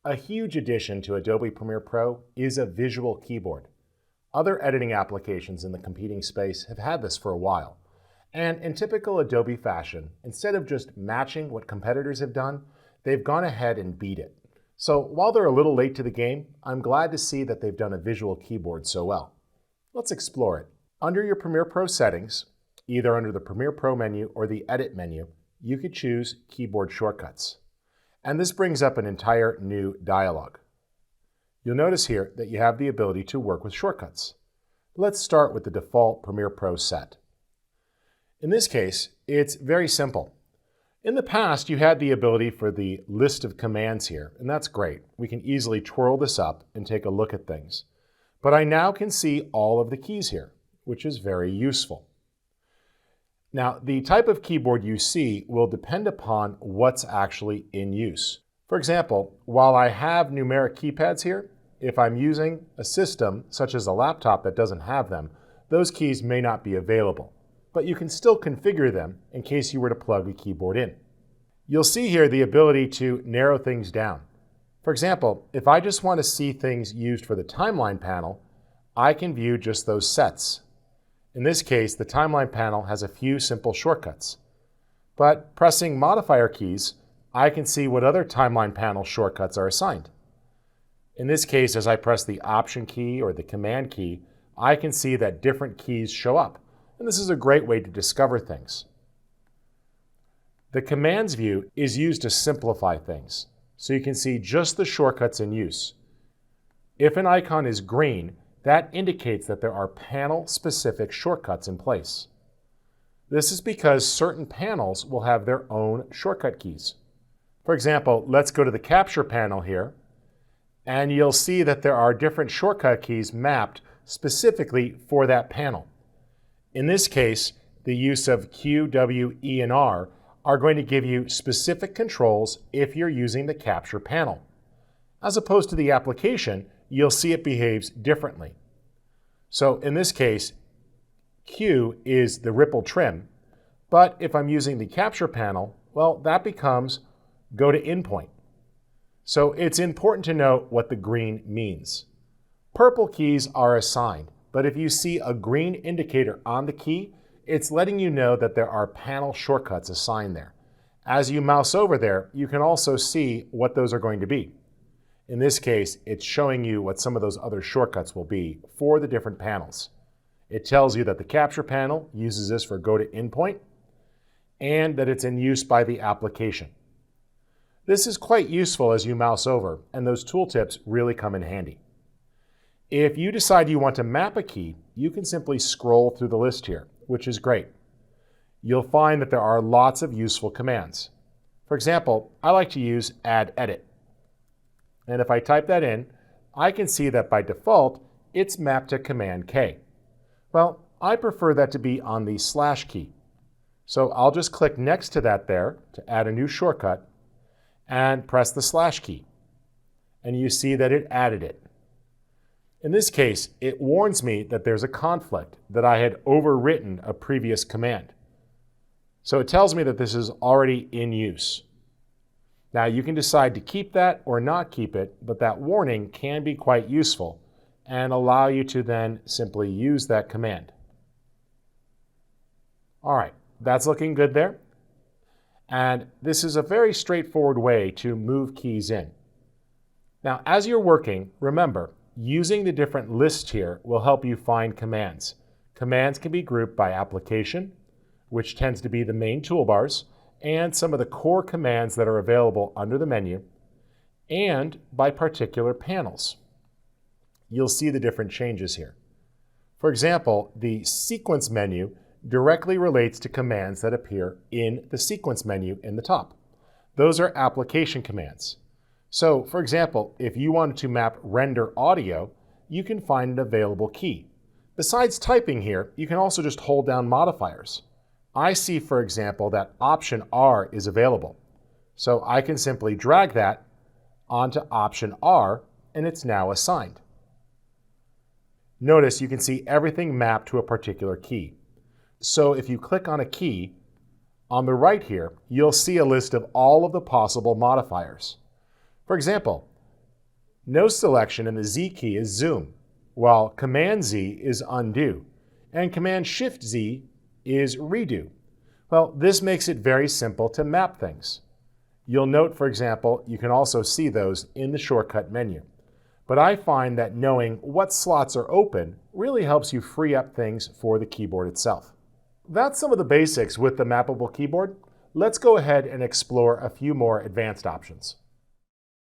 A huge addition to Adobe Premiere Pro is a visual keyboard. Other editing applications in the competing space have had this for a while. And in typical Adobe fashion, instead of just matching what competitors have done, they've gone ahead and beat it. So while they're a little late to the game, I'm glad to see that they've done a visual keyboard so well. Let's explore it. Under your Premiere Pro settings, either under the Premiere Pro menu or the Edit menu, you could choose Keyboard Shortcuts. And this brings up an entire new dialog. You'll notice here that you have the ability to work with shortcuts. Let's start with the default Premiere Pro set. In this case, it's very simple. In the past, you had the ability for the list of commands here, and that's great. We can easily twirl this up and take a look at things. But I now can see all of the keys here, which is very useful. Now, the type of keyboard you see will depend upon what's actually in use. For example, while I have numeric keypads here, if I'm using a system such as a laptop that doesn't have them, those keys may not be available, but you can still configure them in case you were to plug a keyboard in. You'll see here the ability to narrow things down. For example, if I just want to see things used for the timeline panel, I can view just those sets. In this case, the timeline panel has a few simple shortcuts. But pressing modifier keys, I can see what other timeline panel shortcuts are assigned. In this case, as I press the Option key or the Command key, I can see that different keys show up. And this is a great way to discover things. The Commands view is used to simplify things, so you can see just the shortcuts in use. If an icon is green, that indicates that there are panel-specific shortcuts in place. This is because certain panels will have their own shortcut keys. For example, let's go to the Capture panel here, and you'll see that there are different shortcut keys mapped specifically for that panel. In this case, the use of Q, W, E, and R are going to give you specific controls if you're using the Capture panel. As opposed to the application, you'll see it behaves differently. So in this case, Q is the ripple trim, but if I'm using the Capture panel, well, that becomes go to endpoint. So it's important to note what the green means. Purple keys are assigned, but if you see a green indicator on the key, it's letting you know that there are panel shortcuts assigned there. As you mouse over there, you can also see what those are going to be. In this case, it's showing you what some of those other shortcuts will be for the different panels. It tells you that the Capture panel uses this for go to endpoint and that it's in use by the application. This is quite useful as you mouse over, and those tooltips really come in handy. If you decide you want to map a key, you can simply scroll through the list here, which is great. You'll find that there are lots of useful commands. For example, I like to use add edit. And if I type that in, I can see that by default, it's mapped to Command K. Well, I prefer that to be on the slash key. So I'll just click next to that there to add a new shortcut and press the slash key. And you see that it added it. In this case, it warns me that there's a conflict, that I had overwritten a previous command. So it tells me that this is already in use. Now you can decide to keep that or not keep it, but that warning can be quite useful and allow you to then simply use that command. All right, that's looking good there. And this is a very straightforward way to move keys in. Now, as you're working, remember, using the different lists here will help you find commands. Commands can be grouped by application, which tends to be the main toolbars, and some of the core commands that are available under the menu, and by particular panels. You'll see the different changes here. For example, the Sequence menu directly relates to commands that appear in the Sequence menu in the top. Those are application commands. So, for example, if you wanted to map render audio, you can find an available key. Besides typing here, you can also just hold down modifiers. I see, for example, that Option R is available. So I can simply drag that onto Option R, and it's now assigned. Notice you can see everything mapped to a particular key. So if you click on a key, on the right here, you'll see a list of all of the possible modifiers. For example, No selection in the Z key is zoom, while Command Z is undo, and Command Shift Z is redo. Well, this makes it very simple to map things. You'll note, for example, you can also see those in the shortcut menu. But I find that knowing what slots are open really helps you free up things for the keyboard itself. That's some of the basics with the mappable keyboard. Let's go ahead and explore a few more advanced options.